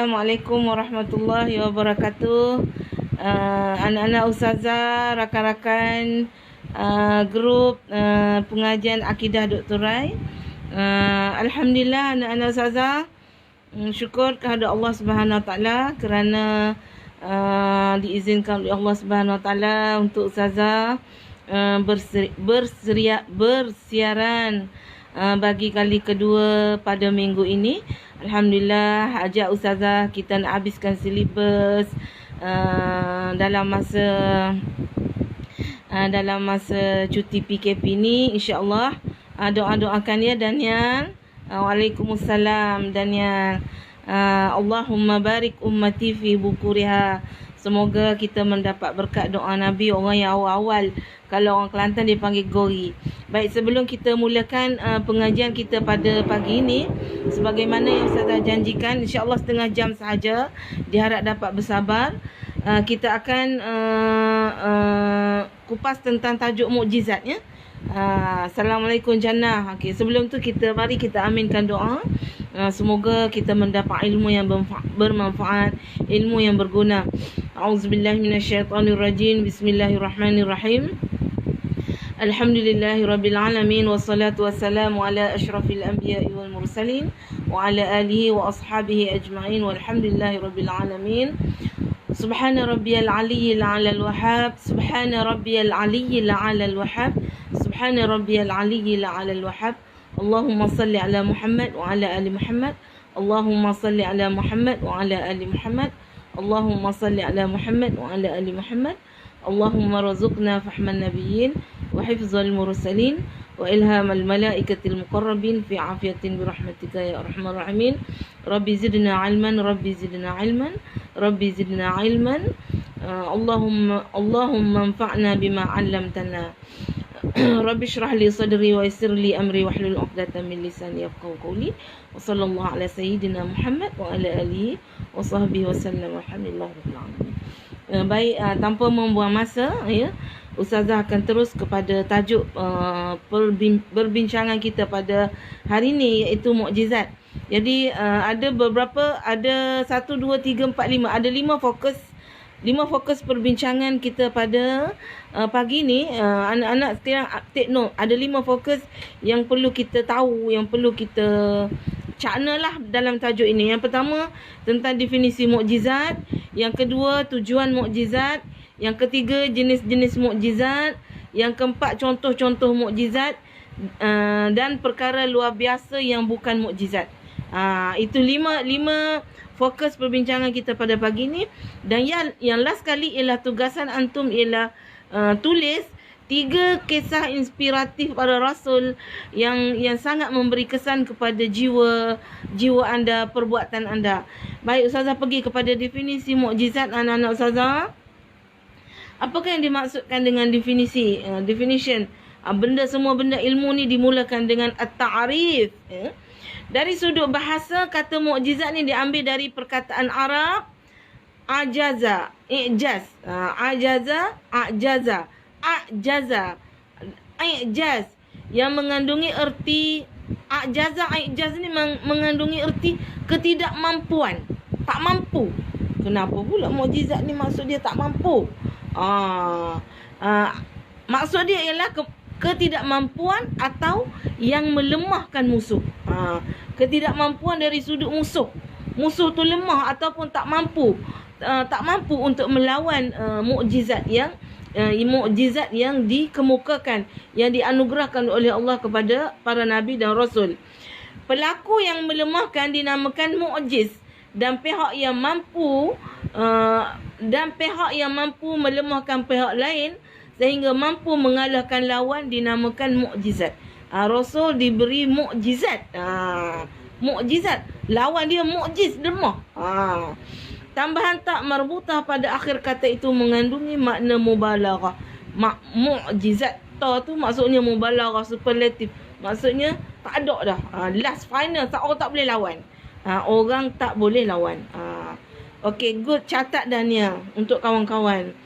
Assalamualaikum warahmatullahi wabarakatuh. Anak-anak ustazah, rakan-rakan grup pengajian akidah Dr. Rai. Alhamdulillah anak-anak ustazah, syukur kepada Allah Subhanahu Wa Taala kerana diizinkan oleh Allah Subhanahu Wa Taala untuk ustazah bersiaran bagi kali kedua pada minggu ini. Alhamdulillah, ajak ustazah kita nak habiskan silibus dalam masa cuti PKP ni, insya-Allah. Doa-doakan ya Daniel. Waalaikumsalam Daniel. Allahumma barik ummati fi bukuriha. Semoga kita mendapat berkat doa Nabi, orang yang awal-awal. Kalau orang Kelantan dia panggil gori. Baik, sebelum kita mulakan pengajian kita pada pagi ini, sebagaimana yang Ustazah janjikan, insya-Allah setengah jam sahaja, diharap dapat bersabar. Kita akan kupas tentang tajuk mukjizat ya. Assalamualaikum Jannah. Okey, sebelum tu mari kita aminkan doa. Semoga kita mendapat ilmu yang bermanfaat, ilmu yang berguna. A'udzubillahi minasyaitonirrajim. Bismillahirrahmanirrahim. Alhamdulillahirabbil alamin wassalatu wassalamu ala asyrafil anbiya'i wal mursalin wa ala alihi wa ashabihi ajma'in walhamdulillahirabbil alamin. Subhana rabbiyal aliyyil a'lal wahhab. Subhana rabbiyal aliyyil a'lal wahhab. Subhana rabbiyal aliyyil a'lal wahhab. Allahumma salli ala Muhammad wa ala ali Muhammad. Allahumma salli ala Muhammad wa ala ali Muhammad. Allahumma salli ala Muhammad wa ala ali Muhammad. Allahumma razuqna fahman nabiyyin wa hifzal mursalin wa ilhamal malaikatil muqarrabin fi afiyatin birahmatika ya arhamar rahimin. Rabbi zidna ilman, Rabbi zidna ilman, Rabbi zidna ilman. Allahumma anfa'na bima 'allamtana. Rabbi shrah li sadri wa yassir li amri wahlul 'uqdatam min lisani yafqahu qawli. Wa sallallahu ala sayyidina Muhammad wa ala alihi wa sahbihi wasallam. Alhamdulillahirabbil alamin. Baik, tanpa membuang masa ya, ustazah akan terus kepada tajuk perbincangan kita pada hari ini, iaitu mukjizat. Jadi ada 1 2 3 4 5 ada 5 fokus perbincangan kita pada pagi ni. Anak-anak sekarang take note, ada 5 fokus yang perlu kita tahu, yang perlu kita cakna lah dalam tajuk ini. Yang pertama tentang definisi mukjizat, yang kedua tujuan mukjizat, yang ketiga jenis-jenis mukjizat, yang keempat contoh-contoh mukjizat, dan perkara luar biasa yang bukan mukjizat. Itu 5 fokus perbincangan kita pada pagi ni. Dan yang last kali ialah tugasan antum ialah tulis 3 kisah inspiratif para rasul yang sangat memberi kesan kepada jiwa anda, perbuatan anda. Baik, ustazah pergi kepada definisi mukjizat anak-anak ustazah. Apakah yang dimaksudkan dengan definisi? Definition. Semua benda ilmu ni dimulakan dengan at-ta'rif. Dari sudut bahasa, kata mukjizat ni diambil dari perkataan Arab ajaza, i'jaz. Ajaza, i'jaz, yang mengandungi erti ajaza, i'jaz ni mengandungi erti ketidakmampuan, tak mampu. Kenapa pula mukjizat ni maksud dia tak mampu? Maksud dia ialah ketidakmampuan atau yang melemahkan musuh. Ketidakmampuan dari sudut musuh. Musuh tu lemah ataupun tak mampu untuk melawan mukjizat yang dikemukakan, yang dianugerahkan oleh Allah kepada para nabi dan rasul. Pelaku yang melemahkan dinamakan mukjiz, dan pihak yang mampu melemahkan pihak lain sehingga mampu mengalahkan lawan dinamakan mukjizat. Rasul diberi mukjizat. Mukjizat, lawan dia mukjiz, lemah. Tambahan tak marbutah pada akhir kata itu mengandungi makna mubalaghah. Mukjizat ta tu maksudnya mubalaghah, superlatif. Maksudnya tak ada dah. Last final, orang tak boleh lawan. Orang tak boleh lawan. Okey, good, catat Dania untuk kawan-kawan.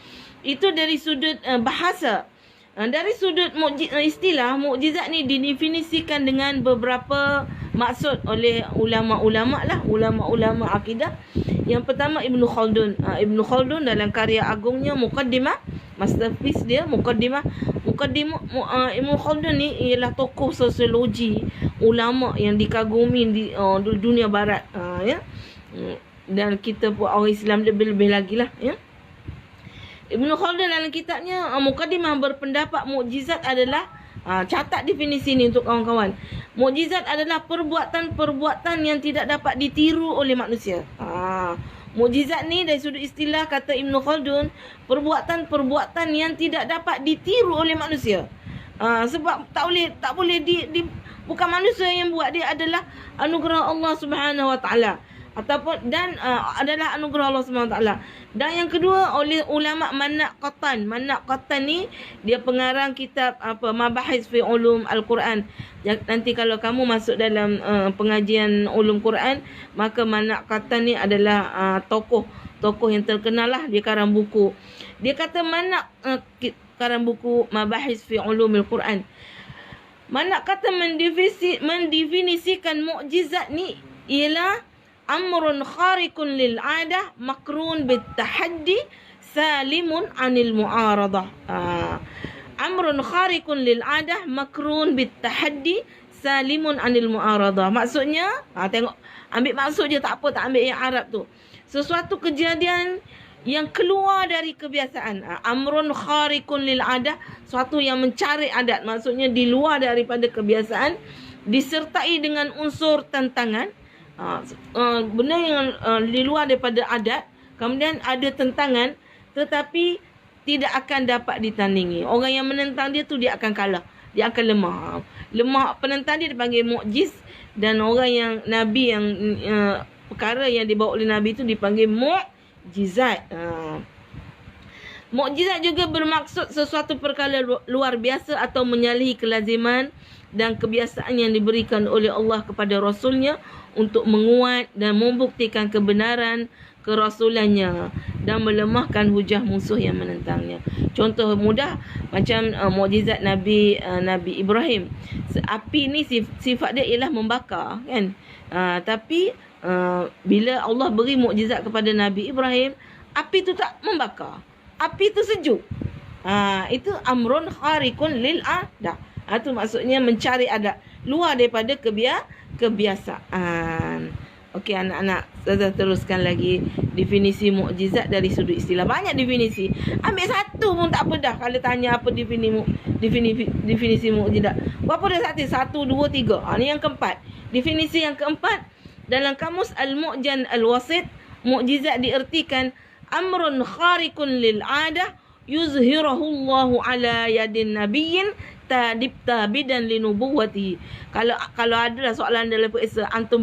Itu dari sudut bahasa. Dari sudut istilah, mukjizat ni didefinisikan dengan beberapa maksud oleh ulama-ulama lah, ulama-ulama akidah. Yang pertama Ibnu Khaldun. Ibnu Khaldun dalam karya agungnya Muqaddimah, masterpiece dia Muqaddimah. Ibnu Khaldun ni ialah tokoh sosiologi, ulama yang dikagumi di dunia barat, ya. Dan kita pun orang Islam lebih-lebih lagi lah, ya. Ibnu Khaldun dalam kitabnya Muqaddimah berpendapat mukjizat adalah, catat definisi ni untuk kawan-kawan. Mukjizat adalah perbuatan-perbuatan yang tidak dapat ditiru oleh manusia. Mukjizat ni dari sudut istilah kata Ibnu Khaldun, perbuatan-perbuatan yang tidak dapat ditiru oleh manusia. Sebab tak boleh bukan manusia yang buat, dia adalah anugerah Allah Subhanahu Wa Taala. Adalah anugerah Allah Subhanahu Wa Taala. Dan yang kedua oleh ulama Manak Qattan. Manak Qattan ni dia pengarang kitab Mabahis fi Ulum Al-Quran. Nanti kalau kamu masuk dalam pengajian ulum Quran, maka Manak Qattan ni adalah tokoh yang terkenal lah. Dia karang buku. Dia kata Manak karang buku Mabahis fi Ulum Al-Quran. Manak kata mendefinisikan mukjizat ni ialah amrun khariqun lil 'adah makrun bit tahaddi salimun 'anil mu'aradah. Amrun khariqun lil 'adah makrun bit tahaddi salimun 'anil mu'aradah. Maksudnya, tengok, ambil maksud je, tak apa, tak ambil yang Arab tu. Sesuatu kejadian yang keluar dari kebiasaan. Amrun khariqun lil 'adah, suatu yang mencari adat, maksudnya di luar daripada kebiasaan, disertai dengan unsur tantangan. Benda yang di luar daripada adat, kemudian ada tentangan, tetapi tidak akan dapat ditandingi. Orang yang menentang dia tu, dia akan kalah, dia akan lemah. Penentang dia dipanggil mukjiz, dan orang yang Nabi yang perkara yang dibawa oleh Nabi tu dipanggil mukjizat. Mukjizat juga bermaksud sesuatu perkara luar biasa atau menyalahi kelaziman dan kebiasaan yang diberikan oleh Allah kepada Rasulnya untuk menguat dan membuktikan kebenaran kerasulannya dan melemahkan hujah musuh yang menentangnya. Contoh mudah macam mukjizat Nabi Ibrahim. Api ni sifat dia ialah membakar, kan? Tapi bila Allah beri mukjizat kepada Nabi Ibrahim, api tu tak membakar. Api tu sejuk. Itu amrun khariqun lil 'adah. Itu maksudnya mencari adat luar daripada kebiasaan. Okey anak-anak, saya teruskan lagi definisi mukjizat dari sudut istilah. Banyak definisi. Ambil satu pun tak apa dah kalau tanya apa definisi mukjizat. Berapa dah satu? 1, 2, 3. Ni yang keempat. Definisi yang keempat dalam kamus Al-Mu'jan Al-Wasit, mukjizat diertikan amrun khariqun lil 'adah yuzhirahu Allahu ala yadin nabiyyin tabidan linubuwati. Kalau ada soalan dalam periksa, antum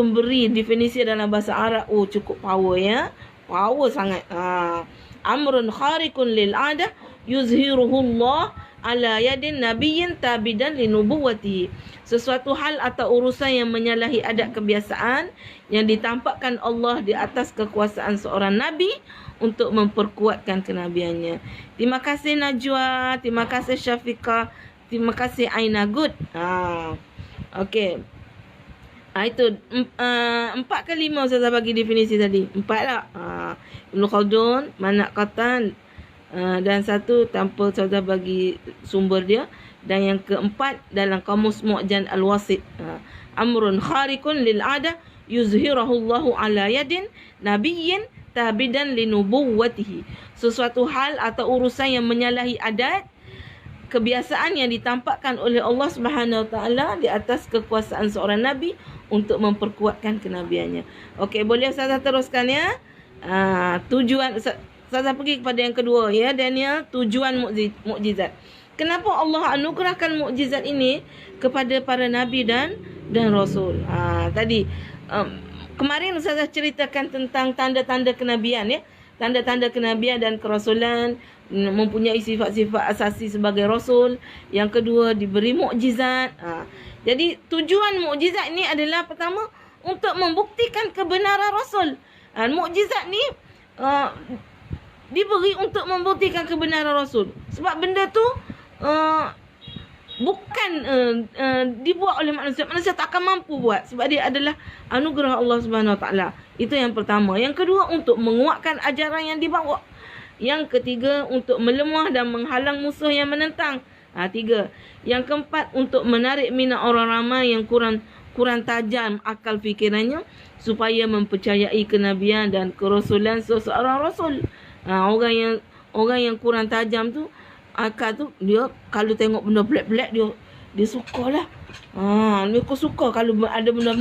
beri definisi dalam bahasa Arab, cukup power, ya. Power sangat. Amrun khariqun lil 'adah yuzhiruhu Allah ala yadin nabiyyin tabidan linubuwati. Sesuatu hal atau urusan yang menyalahi adat kebiasaan yang ditampakkan Allah di atas kekuasaan seorang nabi untuk memperkuatkan kenabiannya. Terima kasih Najwa, terima kasih Syafiqah, terima kasih Aina Good. Okey. Itu 4 ke 5 saya bagi definisi tadi. 4 lah. Ibnu Khaldun, Manak Qattan, dan satu tanpa saya bagi sumber dia, dan yang keempat dalam kamus Mu'jan Al-Wasit. Amrun khariqun lil 'adah yuzhirahu Allahu ala yadin nabiyyin tabidan linubuwatihi. Sesuatu hal atau urusan yang menyalahi adat kebiasaan yang ditampakkan oleh Allah Subhanahu Wa Taala di atas kekuasaan seorang nabi untuk memperkuatkan kenabiannya. Okey, boleh Ustazah teruskan, ya? Tujuan Ustazah pergi kepada yang kedua, ya, dan ya, tujuan mukjizat. Kenapa Allah anugerahkan mukjizat ini kepada para nabi dan rasul? Tadi kemarin Ustazah ceritakan tentang tanda-tanda kenabian, ya. Tanda-tanda kenabian dan kerasulan, mempunyai sifat-sifat asasi sebagai rasul. Yang kedua, diberi mukjizat. Jadi tujuan mukjizat ni adalah pertama untuk membuktikan kebenaran rasul. Mukjizat ni diberi untuk membuktikan kebenaran rasul. Sebab benda tu bukan dibuat oleh manusia. Manusia tak akan mampu buat sebab dia adalah anugerah Allah Subhanahu Wa Taala. Itu yang pertama. Yang kedua, untuk menguatkan ajaran yang dibawa. Yang ketiga, untuk melemah dan menghalang musuh yang menentang. Tiga. Yang keempat, untuk menarik minat orang ramai yang kurang tajam akal fikirannya supaya mempercayai kenabian dan kerasulan seseorang rasul. Orang yang kurang tajam tu, akal tu, dia kalau tengok benda pelik-pelik dia sukalah. Mereka suka kalau ada benda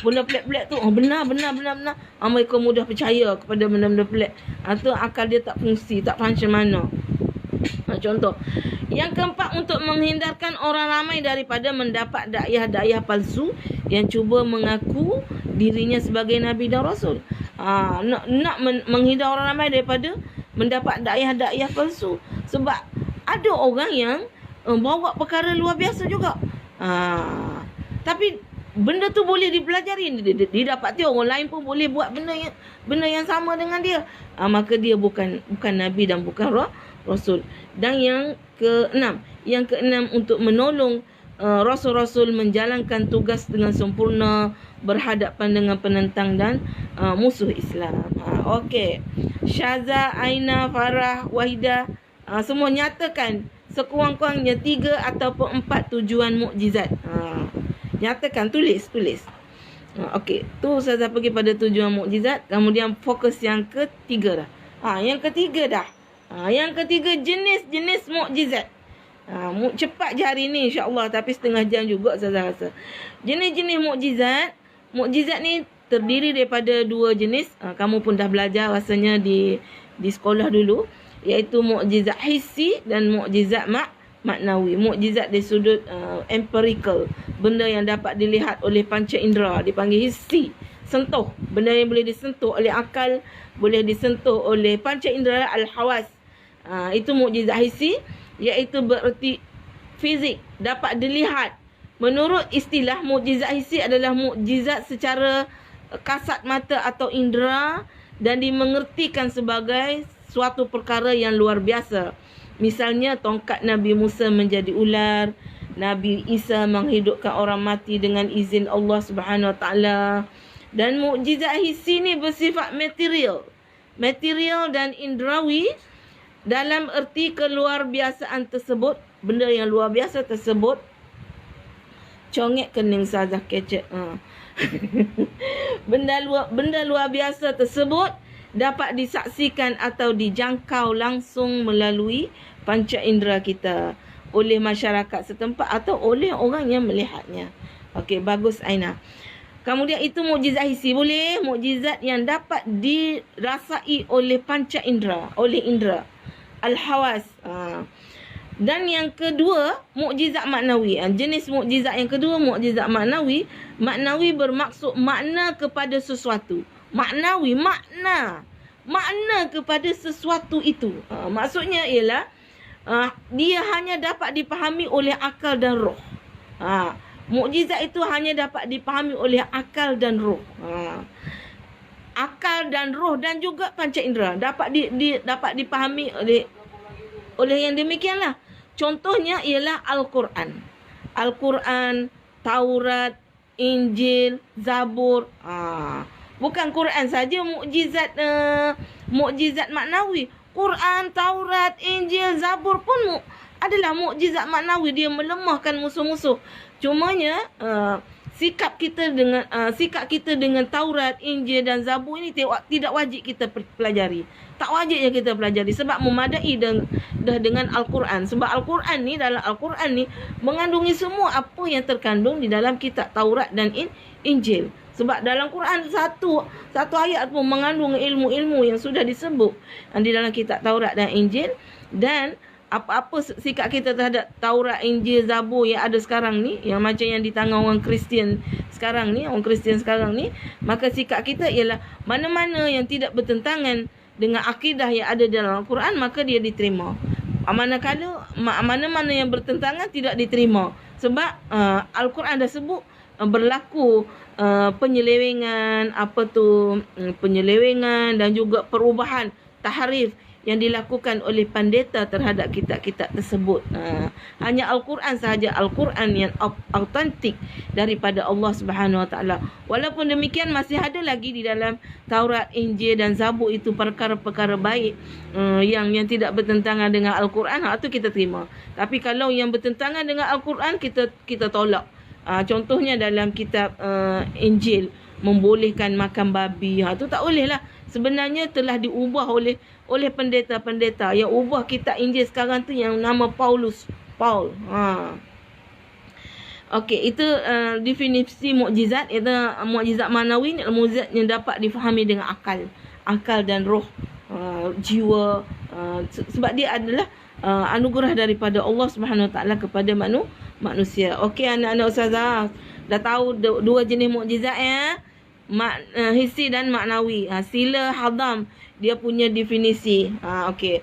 pelik-pelik tu. Benar. Mereka mudah percaya kepada benda-benda pelik. Tu akal dia tak fungsi, tak function mana. Contoh. Yang keempat, untuk menghindarkan orang ramai daripada mendapat dakwah palsu yang cuba mengaku dirinya sebagai Nabi dan Rasul. Nak menghindar orang ramai daripada mendapat dakwah palsu. Sebab ada orang yang bawa perkara luar biasa juga. Tapi benda tu boleh dipelajari. Didapati orang lain pun boleh buat benda yang sama dengan dia. Maka dia bukan Nabi dan bukan Rasul. Dan yang keenam, untuk menolong Rasul-Rasul menjalankan tugas dengan sempurna berhadapan dengan penentang dan musuh Islam. Okey. Syaza, Aina, Farah, Wahida, semua nyatakan sekurang-kurangnya 3 ataupun 4 tujuan mukjizat. Nyatakan, tulis. Okey, tu Ustazah pergi pada tujuan mukjizat. Kemudian fokus yang ketiga dah. Yang ketiga, jenis-jenis mukjizat. Cepat je hari ni insya-Allah, tapi setengah jam juga Ustazah rasa. Jenis-jenis mukjizat ni terdiri daripada 2 jenis. Kamu pun dah belajar rasanya di sekolah dulu, iaitu mukjizat hissi dan mukjizat maknawi. Mukjizat dari sudut empirical, benda yang dapat dilihat oleh panca indera dipanggil hissi, sentuh, benda yang boleh disentuh oleh akal, boleh disentuh oleh panca indera al-hawas. Itu mukjizat hissi, iaitu bererti fizik, dapat dilihat. Menurut istilah, mukjizat hissi adalah mukjizat secara kasat mata atau indera dan dimengertikan sebagai suatu perkara yang luar biasa. Misalnya, tongkat Nabi Musa menjadi ular, Nabi Isa menghidupkan orang mati dengan izin Allah Subhanahu Wa Taala. Dan mukjizat hissi ni bersifat material dan indrawi. Dalam erti keluarbiasaan tersebut, benda yang luar biasa tersebut, congek kening Ustazah kecek. Benda luar biasa tersebut dapat disaksikan atau dijangkau langsung melalui panca indera kita oleh masyarakat setempat atau oleh orang yang melihatnya. Okey, bagus Aina. Kemudian itu mukjizat hissi, boleh mukjizat yang dapat dirasai oleh panca indera, oleh indera al-hawas. Dan yang kedua, mukjizat maknawi. Jenis mukjizat yang kedua, mukjizat maknawi. Maknawi bermaksud makna kepada sesuatu. Maknawi, makna kepada sesuatu itu. Maksudnya ialah dia hanya dapat dipahami oleh akal dan roh. Mukjizat itu hanya dapat dipahami oleh akal dan roh. Akal dan roh dan juga panca indera dapat dipahami oleh yang demikianlah. Contohnya ialah Al-Quran, Taurat, Injil, Zabur. Bukan Quran saja mukjizat maknawi. Quran, Taurat, Injil, Zabur pun adalah mukjizat maknawi. Dia melemahkan musuh-musuh. Cumanya sikap kita dengan Taurat, Injil dan Zabur ini tidak wajib kita pelajari. Tak wajib yang kita pelajari sebab memadai dah dengan Al-Quran. Sebab dalam Al-Quran ni mengandungi semua apa yang terkandung di dalam kitab Taurat dan Injil. Sebab dalam Quran satu ayat pun mengandung ilmu-ilmu yang sudah disebut di dalam kitab Taurat dan Injil. Dan apa-apa sikap kita terhadap Taurat, Injil, Zabur yang ada sekarang ni, yang macam yang di tangan orang Kristian sekarang ni, maka sikap kita ialah mana-mana yang tidak bertentangan dengan akidah yang ada dalam Al-Quran, maka dia diterima. Manakala mana-mana yang bertentangan tidak diterima. Sebab Al-Quran dah sebut berlaku penyelewengan dan juga perubahan, tahrif yang dilakukan oleh pendeta terhadap kitab-kitab tersebut. Hanya Al-Quran sahaja, Al-Quran yang autentik daripada Allah Subhanahu Wa Taala. Walaupun demikian masih ada lagi di dalam Taurat, Injil dan Zabur itu perkara-perkara baik yang tidak bertentangan dengan Al-Quran, itu kita terima. Tapi kalau yang bertentangan dengan Al-Quran, kita tolak. Contohnya dalam kitab Injil, membolehkan makan babi, itu tak boleh lah. Sebenarnya telah diubah oleh pendeta-pendeta. Yang ubah kitab Injil sekarang tu yang nama Paul. Okey, itu definisi mukjizat. Itu mukjizat manawi, mukjizat yang dapat difahami dengan akal dan roh, jiwa, sebab dia adalah anugerah daripada Allah Subhanahu Wa Taala kepada manusia. Okey, anak-anak ustazah dah tahu dua jenis mukjizat ya. Hissi dan maknawi. Sila hadam dia punya definisi. Okey.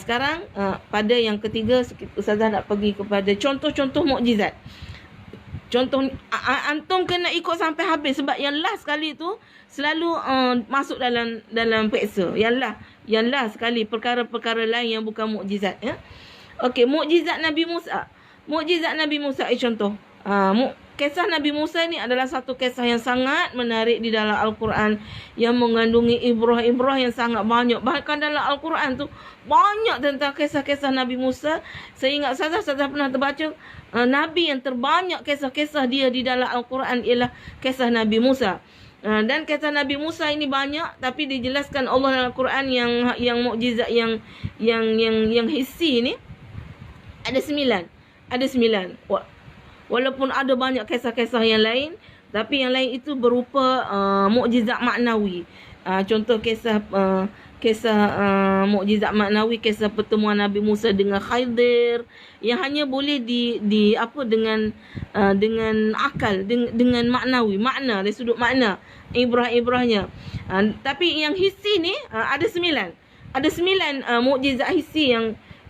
Sekarang pada yang ketiga, ustazah nak pergi kepada contoh-contoh mukjizat. Contoh antum kena ikut sampai habis, sebab yang last sekali tu selalu masuk dalam peksa. Yang last sekali perkara-perkara lain yang bukan mukjizat ya. Okey, mukjizat Nabi Musa. Mukjizat Nabi Musa contoh. Kisah Nabi Musa ni adalah satu kisah yang sangat menarik di dalam Al-Quran, yang mengandungi ibrah-ibrah yang sangat banyak. Bahkan dalam Al-Quran tu banyak tentang kisah-kisah Nabi Musa. Saya ingat saya pernah terbaca Nabi yang terbanyak kisah-kisah dia di dalam Al-Quran ialah kisah Nabi Musa. Dan kisah Nabi Musa ini banyak, tapi dijelaskan Allah dalam Al-Quran yang mukjizat yang hissi ni ada 9. Walaupun ada banyak kisah-kisah yang lain, tapi yang lain itu berupa mukjizat maknawi. Contoh kisah mukjizat maknawi, kisah pertemuan Nabi Musa dengan Khidir, yang hanya boleh dengan akal, dengan makna dari sudut makna, ibrah-ibrahnya. Tapi yang hissi ni ada 9. Ada 9 mukjizat hissi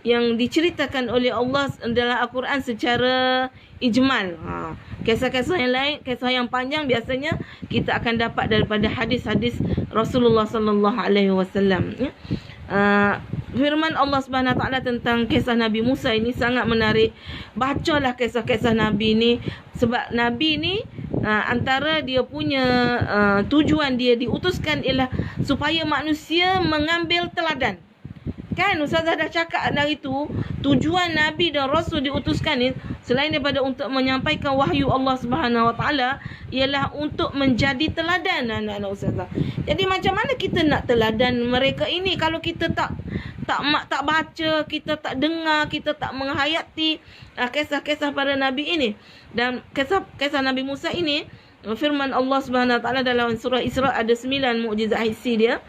yang diceritakan oleh Allah dalam Al-Quran secara ijmal. Kisah-kisah yang lain, kisah yang panjang biasanya kita akan dapat daripada hadis-hadis Rasulullah sallallahu alaihi wasallam. Firman Allah Subhanahu Wa Taala tentang kisah Nabi Musa ini sangat menarik. Bacalah kisah-kisah Nabi ni, sebab Nabi ni antara dia punya tujuan dia diutuskan ialah supaya manusia mengambil teladan. Kan ustazah dah cakap dari itu, tujuan Nabi dan Rasul diutuskan ni selain daripada untuk menyampaikan wahyu Allah Subhanahu Wa Taala, ialah untuk menjadi teladan anak-anak ustazah. Jadi macam mana kita nak teladan mereka ini kalau kita tak baca, kita tak dengar, kita tak menghayati kisah-kisah para nabi ini. Dan kisah Nabi Musa ini, firman Allah Subhanahu Wa Taala dalam surah Isra ada 9 mukjizat hissi dia.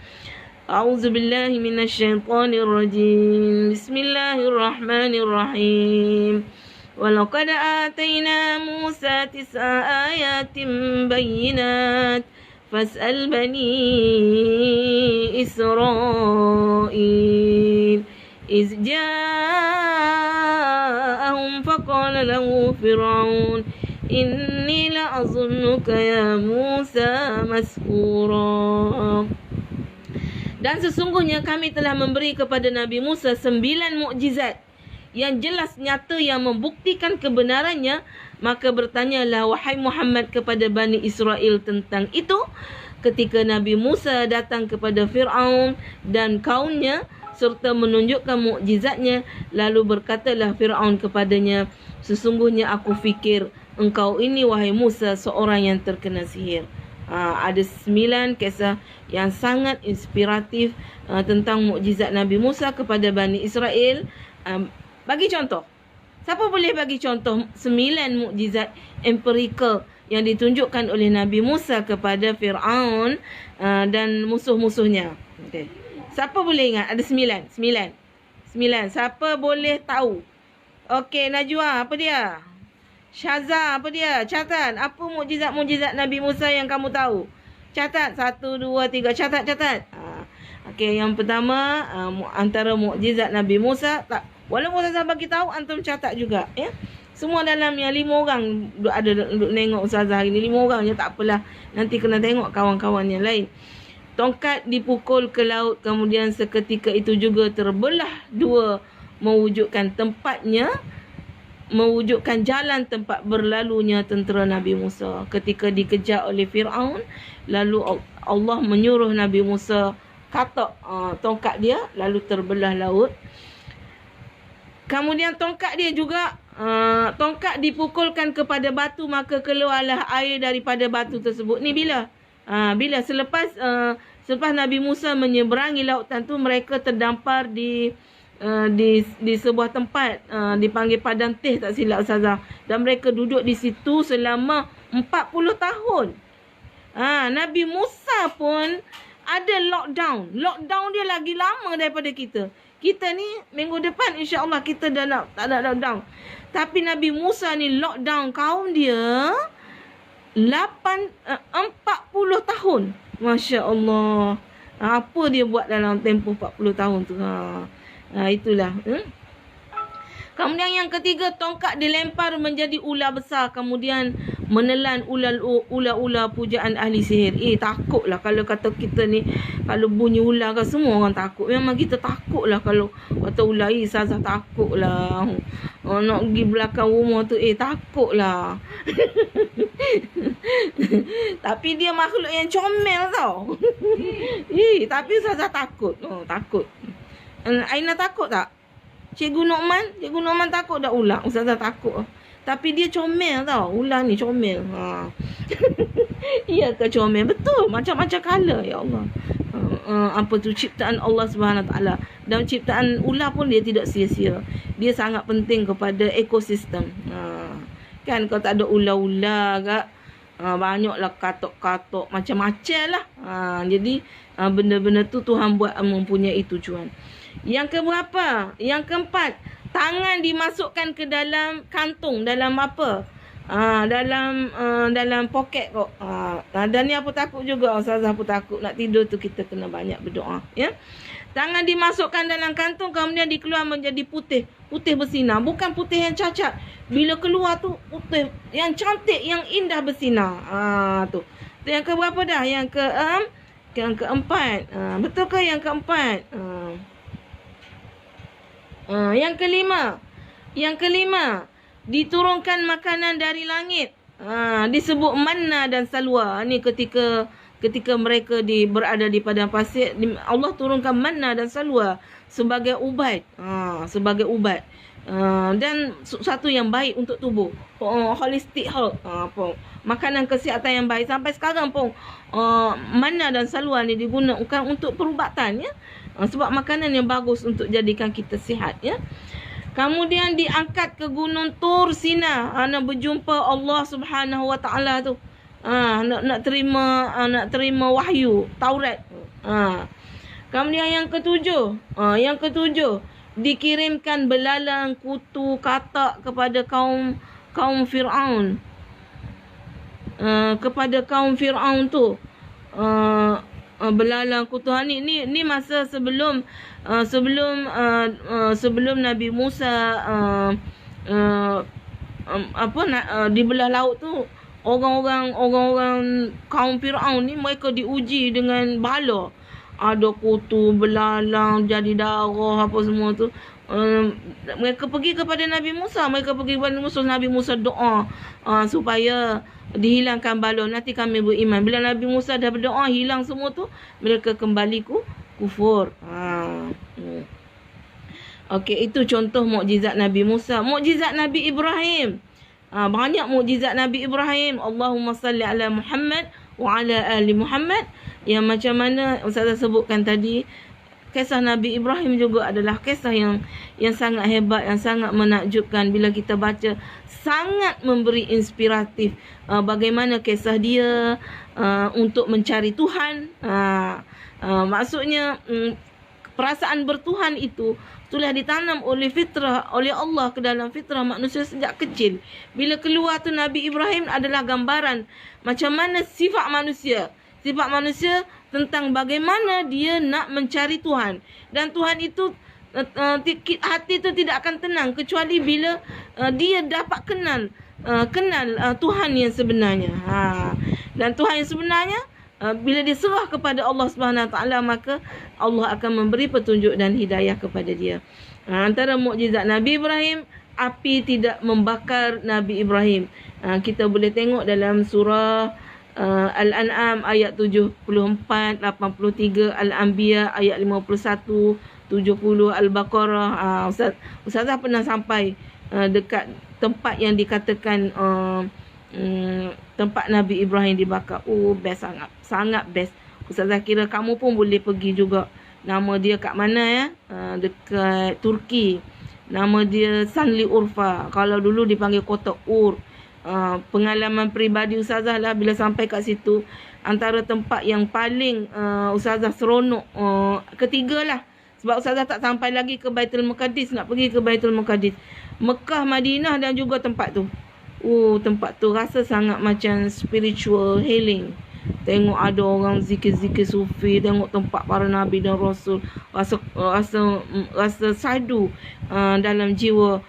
A'udzu billahi minasyaitonir rajim. Bismillahirrahmanirrahim. Walaqad atayna Musa 9 ayatin bayyinat fas'al bani Israil iz ja'ahum faqala lahu Fir'aun inni la'azunnuka ya Musa mas'ura. Dan sesungguhnya kami telah memberi kepada Nabi Musa 9 mukjizat yang jelas nyata yang membuktikan kebenarannya. Maka bertanyalah wahai Muhammad kepada Bani Israel tentang itu ketika Nabi Musa datang kepada Fir'aun dan kaumnya serta menunjukkan mukjizatnya. Lalu berkatalah Fir'aun kepadanya, sesungguhnya aku fikir engkau ini wahai Musa seorang yang terkena sihir. Ada 9 kisah yang sangat inspiratif tentang mukjizat Nabi Musa kepada Bani Israel. Bagi contoh, siapa boleh bagi contoh 9 mukjizat empirikal yang ditunjukkan oleh Nabi Musa kepada Fir'aun dan musuh-musuhnya? Okay. Siapa boleh ingat? Ada 9. Siapa boleh tahu? Okey, Najwa, apa dia? Syaza, apa dia? Catat. Apa mukjizat-mukjizat Nabi Musa yang kamu tahu? Catat. 1, 2, 3. Catat. Okey, yang pertama antara mukjizat Nabi Musa, walaupun Ustazah bagi tahu, antum catat juga ya. Semua dalam yang 5 orang duduk nengok Ustazah hari ni, 5 orang je, tak apalah. Nanti kena tengok kawan-kawan yang lain. Tongkat dipukul ke laut, kemudian seketika itu juga terbelah dua, mewujudkan jalan tempat berlalunya tentera Nabi Musa. Ketika dikejar oleh Fir'aun, lalu Allah menyuruh Nabi Musa katak tongkat dia, lalu terbelah laut. Kemudian tongkat dia juga, tongkat dipukulkan kepada batu, maka keluarlah air daripada batu tersebut. Ni bila? Bila selepas Nabi Musa menyeberangi lautan tu, mereka terdampar di sebuah tempat dipanggil Padang Teh, tak silap Ustazah. Dan mereka duduk di situ selama 40 tahun. Nabi Musa pun ada lockdown. Lockdown dia lagi lama daripada kita. Kita ni minggu depan insya-Allah kita dah tak ada lockdown. Tapi Nabi Musa ni lockdown kaum dia 40 tahun. Masya-Allah. Apa dia buat dalam tempoh 40 tahun tu? Itulah. Kemudian yang ketiga, tongkat dilempar menjadi ular besar, kemudian menelan ular-ular pujaan ahli sihir. Takutlah kalau kata kita ni, kalau bunyi ular kan semua orang takut. Memang kita takutlah kalau kata ular. Ustazah takutlah. Nak pergi belakang rumah tu, takutlah. Tapi dia makhluk yang comel tau. Tapi Ustazah takut. Takut. Aina takut tak? Cikgu Nokman takut tak ular? Ustazah takut. Tapi dia comel tau. Ular ni comel. Iya ke comel? Betul. Macam-macam color. Ya Allah. Apa tu, ciptaan Allah Subhanahu Taala. Dan ciptaan ular pun dia tidak sia-sia. Dia sangat penting kepada ekosistem. Kan kalau tak ada ular-ular kak, banyaklah katok-katok, macam-macam lah. Jadi benda-benda tu Tuhan buat mempunyai tujuan. Yang keberapa? Yang keempat, tangan dimasukkan ke dalam kantung, dalam apa? Dalam poket kok. Dan ni apa takut juga, Ustazah apa takut nak tidur tu kita kena banyak berdoa, ya. Tangan dimasukkan dalam kantung, kemudian dikeluar menjadi putih bersinar, bukan putih yang cacat. Bila keluar tu putih yang cantik, yang indah bersinar. Tu yang keberapa dah? Yang keempat. Betul ke yang keempat? Yang kelima, diturunkan makanan dari langit. Disebut manna dan salwa. Ni ketika mereka berada di padang pasir, Allah turunkan manna dan salwa sebagai ubat. Dan satu yang baik untuk tubuh. Holistic health. Makanan kesihatan yang baik. Sampai sekarang pun manna dan salwa ni digunakan untuk perubatan, ya. Sebab makanan yang bagus untuk jadikan kita sihat, ya. Kemudian diangkat ke Gunung Tur Sina, nak berjumpa Allah Subhanahu Wa Taala tu. Nak terima wahyu Taurat. Kemudian yang ketujuh, dikirimkan belalang, kutu, katak kepada kaum Fir'aun. Kepada kaum Fir'aun tu. Belalang, kutu. Ni masa sebelum Nabi Musa dibelah laut tu. Orang-orang kaum Fir'aun ni mereka diuji dengan bala. Ada kutu, belalang, jadi darah, apa semua tu. Mereka pergi kepada Nabi Musa. Nabi Musa doa supaya dihilangkan bala. Nanti kami beriman. Bila Nabi Musa dah berdoa, hilang semua tu, mereka kembali kufur. Okey, itu contoh mukjizat Nabi Musa. Mukjizat Nabi Ibrahim. Banyak mukjizat Nabi Ibrahim. Allahumma salli ala Muhammad wa ala ali Muhammad. Yang macam mana Ustazah sebutkan tadi, kisah Nabi Ibrahim juga adalah kisah yang sangat hebat, yang sangat menakjubkan. Bila kita baca, sangat memberi inspiratif bagaimana kisah dia untuk mencari Tuhan. Maksudnya perasaan bertuhan itu telah ditanam oleh Allah ke dalam fitrah manusia sejak kecil. Bila keluar tu Nabi Ibrahim adalah gambaran macam mana sifat manusia tentang bagaimana dia nak mencari Tuhan. Dan Tuhan itu, hati itu tidak akan tenang kecuali bila dia dapat kenal Tuhan yang sebenarnya. Dan Tuhan yang sebenarnya bila dia serah kepada Allah Subhanahu Wa Taala, maka Allah akan memberi petunjuk dan hidayah kepada dia. Antara mukjizat Nabi Ibrahim, api tidak membakar Nabi Ibrahim. Kita boleh tengok dalam surah Al-An'am ayat 74, 83, Al-Anbiya ayat 51, 70, Al-Baqarah. Ustazah pernah sampai dekat tempat yang dikatakan tempat Nabi Ibrahim dibakar. Best sangat. Sangat best. Ustazah kira kamu pun boleh pergi juga. Nama dia kat mana ya? Dekat Turki. Nama dia Sanli Urfa. Kalau dulu dipanggil Kota Ur. Pengalaman peribadi Ustazah lah bila sampai kat situ. Antara tempat yang paling Ustazah seronok. Ketiga lah. Sebab Ustazah tak sampai lagi ke Baitul Muqaddis. Nak pergi ke Baitul Muqaddis. Mekah, Madinah dan juga tempat tu. Tempat tu rasa sangat macam spiritual healing. Tengok ada orang zikir-zikir sufi, tengok tempat para nabi dan rasul, rasa sadu dalam jiwa,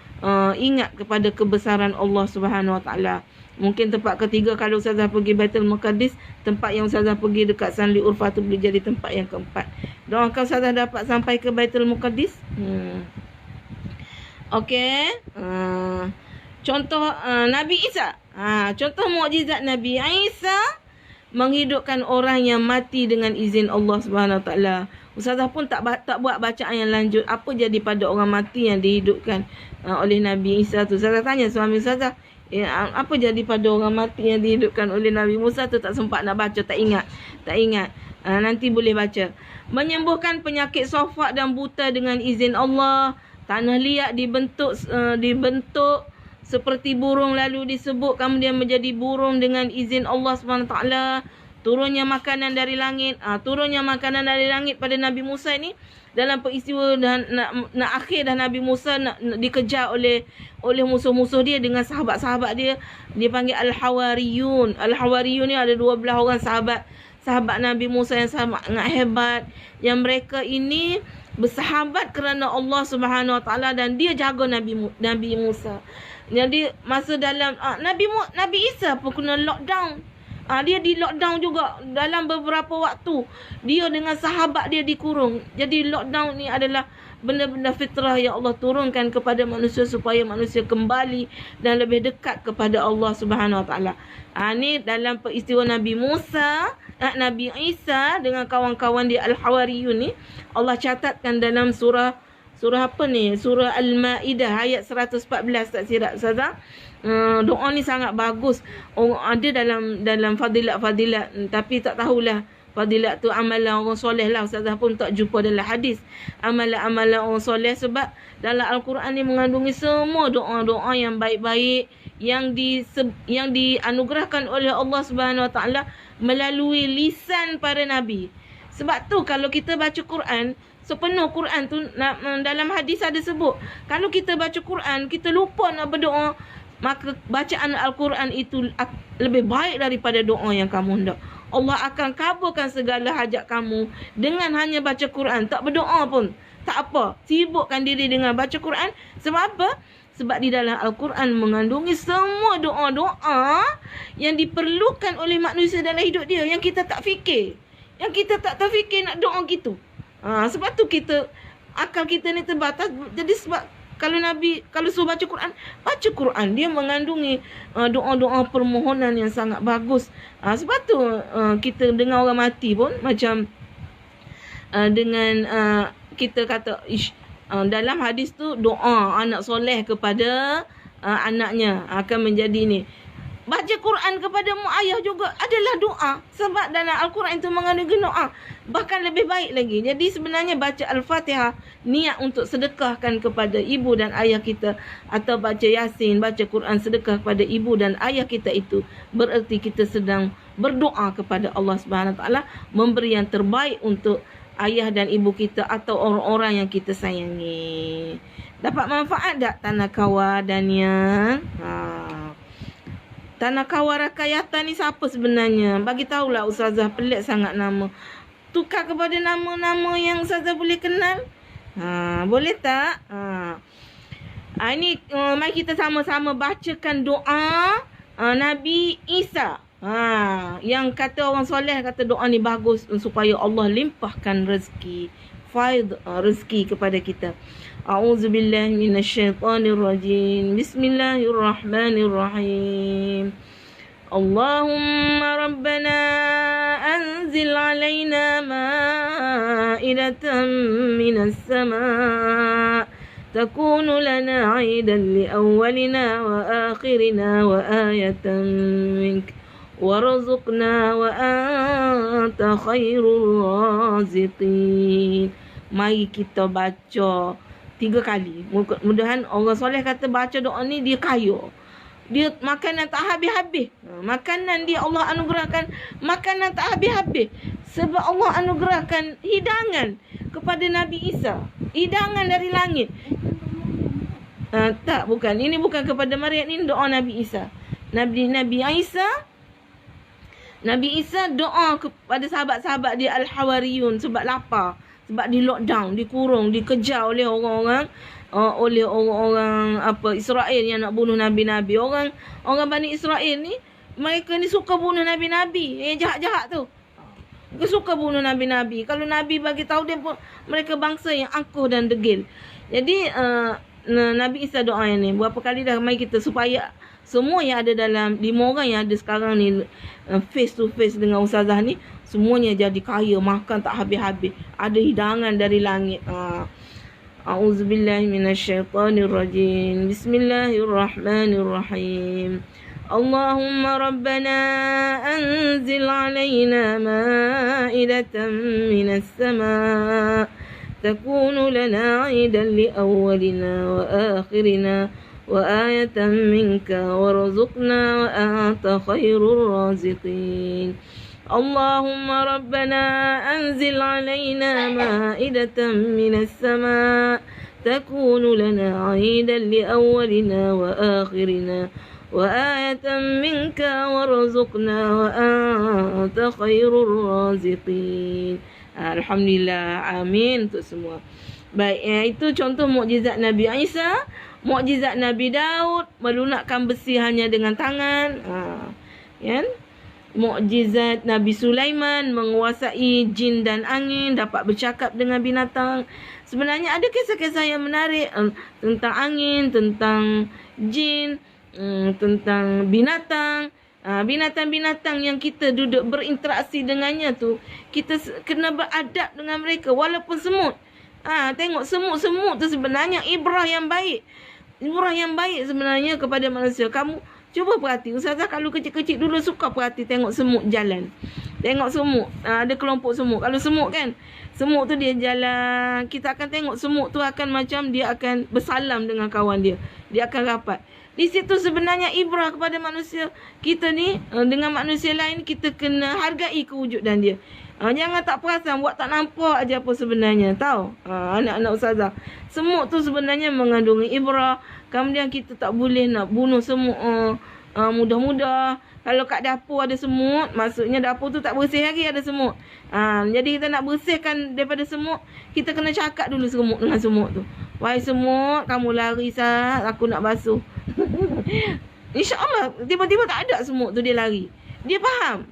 ingat kepada kebesaran Allah Subhanahu Wa Taala. Mungkin tempat ketiga kalau Ustazah pergi Baitul Muqaddis, tempat yang Ustazah pergi dekat Sanli Urfa tu boleh jadi tempat yang keempat. Doakan Ustazah dapat sampai ke Baitul Muqaddis. Okey. Contoh Nabi Isa. Contoh mukjizat Nabi Isa, menghidupkan orang yang mati dengan izin Allah Subhanahu Wa Taala. Ustazah pun tak buat bacaan yang lanjut. Apa jadi pada orang mati yang dihidupkan oleh Nabi Isa tu? Ustazah tanya suami Ustazah, apa jadi pada orang mati yang dihidupkan oleh Nabi Musa tu? Tak sempat nak baca, tak ingat. Nanti boleh baca. Menyembuhkan penyakit sofak dan buta dengan izin Allah. Tanah liat dibentuk seperti burung lalu disebut kemudian menjadi burung dengan izin Allah SWT. Turunnya makanan dari langit. Turunnya makanan dari langit pada Nabi Musa ni dalam peristiwa nak akhir dah Nabi Musa nak dikejar oleh musuh-musuh dia dengan sahabat-sahabat dia. Dia panggil Al-Hawariyun. Al-Hawariyun ni ada 12 orang sahabat Nabi Musa yang sangat hebat, yang mereka ini bersahabat kerana Allah Subhanahu Wa Taala dan dia jaga Nabi Musa. Jadi masa dalam Nabi Isa pun kena lockdown. Dia di lockdown juga dalam beberapa waktu. Dia dengan sahabat dia dikurung. Jadi lockdown ni adalah benda-benda fitrah yang Allah turunkan kepada manusia supaya manusia kembali dan lebih dekat kepada Allah Subhanahu Wa Taala. Ni dalam peristiwa Nabi Musa, Nabi Isa dengan kawan-kawan dia Al-Hawariyun ni, Allah catatkan dalam surah apa ni? Surah Al-Maidah ayat 114 tak silap Ustazah. Doa ni sangat bagus. Ada dalam fadilat-fadilat, tapi tak tahulah fadilat tu amalan orang soleh lah. Ustazah pun tak jumpa dalam hadis amalan-amalan orang soleh, sebab dalam Al-Quran ni mengandungi semua doa-doa yang baik-baik yang dianugerahkan oleh Allah Subhanahu Wa Taala melalui lisan para nabi. Sebab tu kalau kita baca Quran, sepenuh Quran tu dalam hadis ada sebut, kalau kita baca Quran kita lupa nak berdoa, maka bacaan Al-Quran itu lebih baik daripada doa yang kamu hendak. Allah akan kabulkan segala hajat kamu dengan hanya baca Quran. Tak berdoa pun tak apa, sibukkan diri dengan baca Quran. Sebab apa? Sebab di dalam Al-Quran mengandungi semua doa-doa yang diperlukan oleh manusia dalam hidup dia, yang kita tak fikir, yang kita tak terfikir nak doa gitu. Sebab tu akal kita ni terbatas. Jadi sebab kalau suruh baca Quran, dia mengandungi doa-doa permohonan yang sangat bagus. Sebab tu kita dengar orang mati pun macam dengan kita kata dalam hadis tu, doa anak soleh kepada anaknya akan menjadi ni. Baca Quran kepada mak ayah juga adalah doa. Sebab dalam Al-Quran itu mengandungi doa. Bahkan lebih baik lagi. Jadi sebenarnya baca Al-Fatihah, niat untuk sedekahkan kepada ibu dan ayah kita, atau baca Yasin, baca Quran sedekah kepada ibu dan ayah kita, itu bererti kita sedang berdoa kepada Allah Subhanahu Wa Taala, memberi yang terbaik untuk ayah dan ibu kita atau orang-orang yang kita sayangi. Dapat manfaat tak Tanah Kawar, Dania? Tanah Kawar Rakayata ni siapa sebenarnya? Bagi tahulah Ustazah, pelik sangat nama. Tukar kepada nama-nama yang Ustazah boleh kenal. Boleh tak? Ini mari kita sama-sama bacakan doa Nabi Isa. Yang kata orang soleh kata doa ni bagus supaya Allah limpahkan rezeki, rezeki kepada kita. A'udzubillahi minasyaitonirrajim. Bismillahirrahmanirrahim. Allahumma rabbana anzil alaina ma'idatan minas sama' takunu lana 'aidan li awwalina wa akhirina wa ayatan mink warzuqna wa anta khairur raziqin. Mari kita baca 3 kali. Mudah-mudahan orang soleh kata baca doa ni dia kaya. Dia makanan tak habis-habis. Makanan dia Allah anugerahkan makanan tak habis-habis. Sebab Allah anugerahkan hidangan kepada Nabi Isa. Hidangan dari langit. Tak, bukan. Ini bukan kepada Maryam. Ini doa Nabi Isa. Nabi Isa doa kepada sahabat-sahabat dia Al-Hawariyun sebab lapar. Sebab di lockdown, dikurung, dikejar oleh orang-orang Israel yang nak bunuh nabi-nabi. Orang Bani Israel ni, mereka ni suka bunuh nabi-nabi. Jahat-jahat tu. Mereka suka bunuh nabi-nabi. Kalau nabi bagi tahu dia pun, mereka bangsa yang angkuh dan degil. Jadi Nabi Isa doa yang ni berapa kali dah mai kita supaya semua yang ada dalam 5 orang yang ada sekarang ni face to face dengan ustazah ni semuanya jadi kaya, makan tak habis-habis, ada hidangan dari langit. A'udzubillahi minasyaitonirrajim. Bismillahirrahmanirrahim. Allahumma rabbana anzil alaina ma'idatan minas sama' takunu lana 'aidan li awwalina wa akhirina wa ayatan minka warzuqna wa anta khairur raziqin. Allahumma rabbana anzil alaina ma'idatan minas sama' takunu lana 'aidan li awwalina wa akhirina wa ayatan minka warzuqna wa anta khairur raziqin. Alhamdulillah, amin untuk semua. Baik, itu contoh mukjizat Nabi Isa. Mukjizat Nabi Daud melunakkan besi hanya dengan tangan. Kan? Mukjizat Nabi Sulaiman menguasai jin dan angin, dapat bercakap dengan binatang. Sebenarnya ada kisah-kisah yang menarik tentang angin, tentang jin, tentang binatang. Binatang-binatang yang kita duduk berinteraksi dengannya tu, kita kena beradab dengan mereka walaupun semut. Tengok semut-semut tu sebenarnya ibrah yang baik. Ibrah yang baik sebenarnya kepada manusia. Kamu cuba perhati. Ustazah kalau kecil-kecil dulu suka perhati tengok semut jalan. Tengok semut. Ada kelompok semut. Kalau semut kan, semut tu dia jalan. Kita akan tengok semut tu akan macam dia akan bersalam dengan kawan dia. Dia akan rapat. Di situ sebenarnya ibrah kepada manusia. Kita ni dengan manusia lain kita kena hargai kewujudan dia. Jangan tak perasan, buat tak nampak aja apa sebenarnya. Tahu? Anak-anak ustazah. Semut tu sebenarnya mengandungi ibrah. Kemudian kita tak boleh nak bunuh semut mudah-mudah. Kalau kat dapur ada semut, maksudnya dapur tu tak bersih lagi ada semut. Jadi kita nak bersihkan daripada semut, kita kena cakap dulu semut dengan semut tu. Wahai semut, kamu lari sat, aku nak basuh. InsyaAllah tiba-tiba tak ada semut tu, dia lari. Dia faham.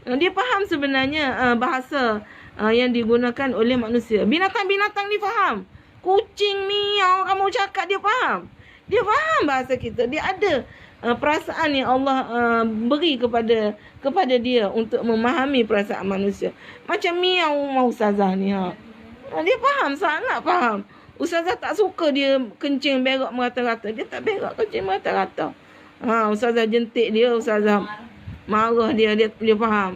Dia faham sebenarnya bahasa yang digunakan oleh manusia. Binatang-binatang ni faham. Kucing, miau, kamu cakap dia faham. Dia faham bahasa kita. Dia ada perasaan yang Allah beri kepada dia untuk memahami perasaan manusia. Macam miau mau ustazah ni. Dia faham, sangat faham. Ustazah tak suka dia kencing berak merata-rata. Dia tak berak, kencing merata-rata. Ustazah jentik dia, ustazah marah dia faham.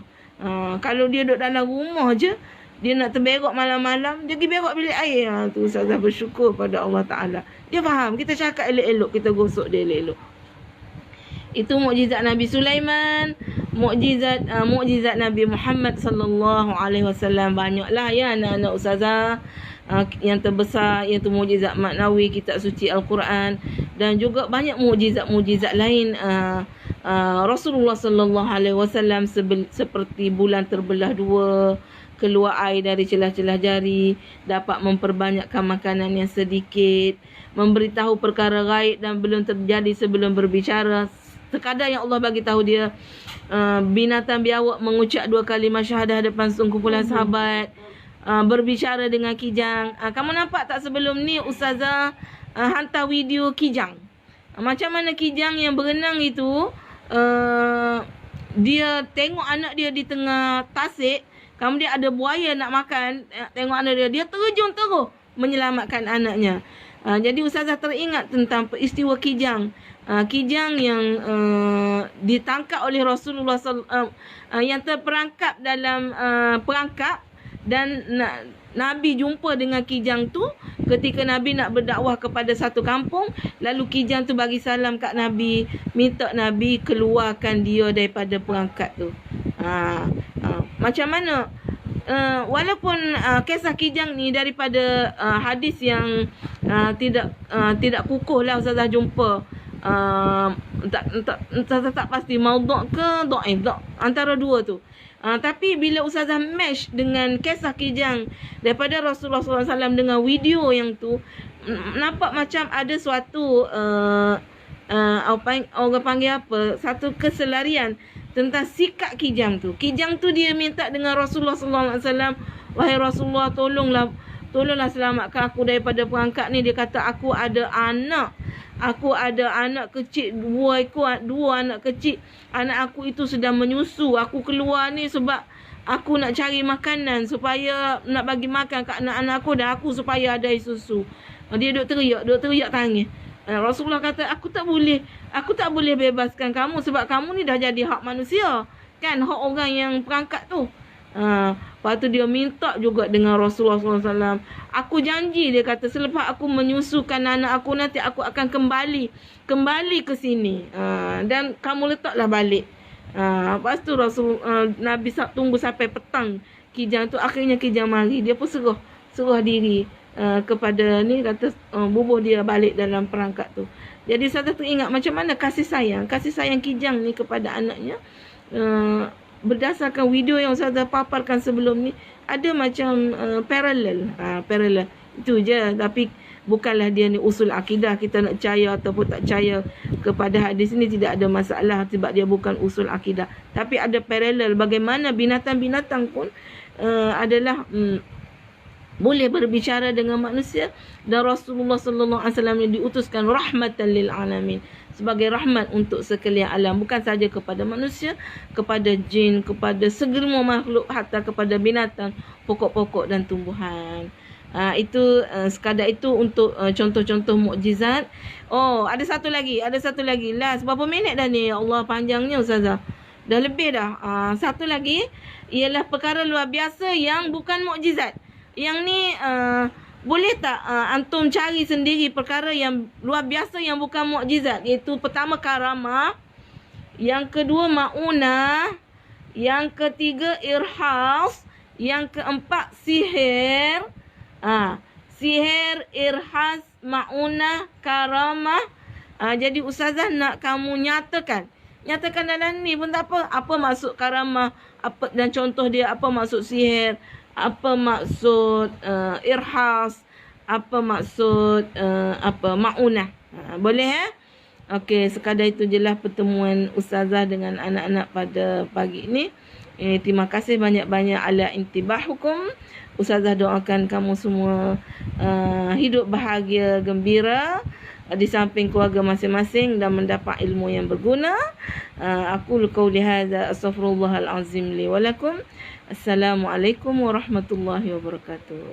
Kalau dia duduk dalam rumah je, dia nak terberak malam-malam, dia pergi berak bilik air. Tu ustazah bersyukur pada Allah Ta'ala. Dia faham, kita cakap elok-elok, kita gosok dia elok-elok. Itu mukjizat Nabi Sulaiman, mukjizat Nabi Muhammad sallallahu alaihi wasallam. Banyaklah ya anak-anak ustazah. Yang terbesar iaitu mukjizat maknawi kitab suci Al-Quran, dan juga banyak mukjizat lain Rasulullah sallallahu alaihi wasallam, seperti bulan terbelah dua, keluar air dari celah-celah jari, dapat memperbanyakkan makanan yang sedikit, memberitahu perkara gaib dan belum terjadi sebelum berbicara, sekadar yang Allah bagi tahu dia. Binatang biawak mengucap 2 kalimah syahadah hadapan sekumpulan sahabat. Berbicara dengan kijang. Kamu nampak tak sebelum ni Ustazah hantar video kijang. Macam mana kijang yang berenang itu, dia tengok anak dia di tengah tasik, kemudian ada buaya nak makan, tengok anak dia, dia terjun terus menyelamatkan anaknya. Jadi Ustazah teringat tentang peristiwa kijang. Kijang yang ditangkap oleh Rasulullah yang terperangkap dalam perangkap, dan Nabi jumpa dengan kijang tu ketika Nabi nak berdakwah kepada satu kampung. Lalu kijang tu bagi salam kat Nabi, minta Nabi keluarkan dia daripada perangkap tu. Macam mana? Walaupun kisah kijang ni daripada hadis yang tidak kukuh lah Ustazah jumpa. Ustazah tak pasti maudhu' ke dhaif, antara dua tu. Tapi bila Ustazah match dengan kisah kijang daripada Rasulullah SAW dengan video yang tu, nampak macam ada suatu orang panggil apa, satu keselarian tentang sikap kijang tu. Kijang tu dia minta dengan Rasulullah SAW, wahai Rasulullah, tolonglah selamatkan aku daripada perangkap ni. Dia kata, aku ada anak kecil, dua anak kecil. Anak aku itu sedang menyusu. Aku keluar ni sebab aku nak cari makanan supaya nak bagi makan kat anak-anak aku, dan aku supaya ada air susu. Dia duk teriak tangis. Rasulullah kata, aku tak boleh bebaskan kamu sebab kamu ni dah jadi hak manusia, kan, hak orang yang perangkat tu. Lepas tu dia minta juga dengan Rasulullah SAW. Aku janji, dia kata, selepas aku menyusukan anak aku, nanti aku akan kembali ke sini, dan kamu letaklah balik. Lepas tu Nabi tunggu sampai petang. Kijang tu, akhirnya kijang mari. Dia pun serah diri kepada ni, kata bubuh dia balik dalam perangkap tu. Jadi saya teringat macam mana kasih sayang kijang ni kepada anaknya. Berdasarkan video yang saya paparkan sebelum ni, ada macam parallel itu je. Tapi bukanlah dia ni usul akidah, kita nak percaya ataupun tak percaya kepada hadis ni tidak ada masalah sebab dia bukan usul akidah. Tapi ada parallel bagaimana binatang-binatang pun adalah boleh berbicara dengan manusia, dan Rasulullah sallallahu alaihi wasallam diutuskan rahmatan lil alamin, sebagai rahmat untuk sekalian alam, bukan saja kepada manusia, kepada jin, kepada segala makhluk, hatta kepada binatang, pokok-pokok dan tumbuhan. Itu sekadar itu untuk contoh-contoh mukjizat. Ada satu lagi. Last berapa minit dah ni? Ya Allah, panjangnya Ustazah. Dah lebih dah. Satu lagi ialah perkara luar biasa yang bukan mukjizat. Yang ni boleh tak antum cari sendiri perkara yang luar biasa yang bukan mukjizat, iaitu pertama karamah, yang kedua maunah, yang ketiga irhas, yang keempat sihir. Sihir, irhas, maunah, karamah. Jadi Ustazah nak kamu nyatakan dalam ni pun tak apa. Apa maksud karamah, apa dan contoh dia, apa maksud sihir, apa maksud irhas, apa maksud maunah. Boleh Okey, sekadar itu je lah pertemuan Ustazah dengan anak-anak pada pagi ni. Terima kasih banyak-banyak ala intibahukum. Ustazah doakan kamu semua hidup bahagia, gembira di samping keluarga masing-masing dan mendapat ilmu yang berguna. Aku qauli hadza, astaghfirullahal azim li wa lakum. Assalamualaikum warahmatullahi wabarakatuh.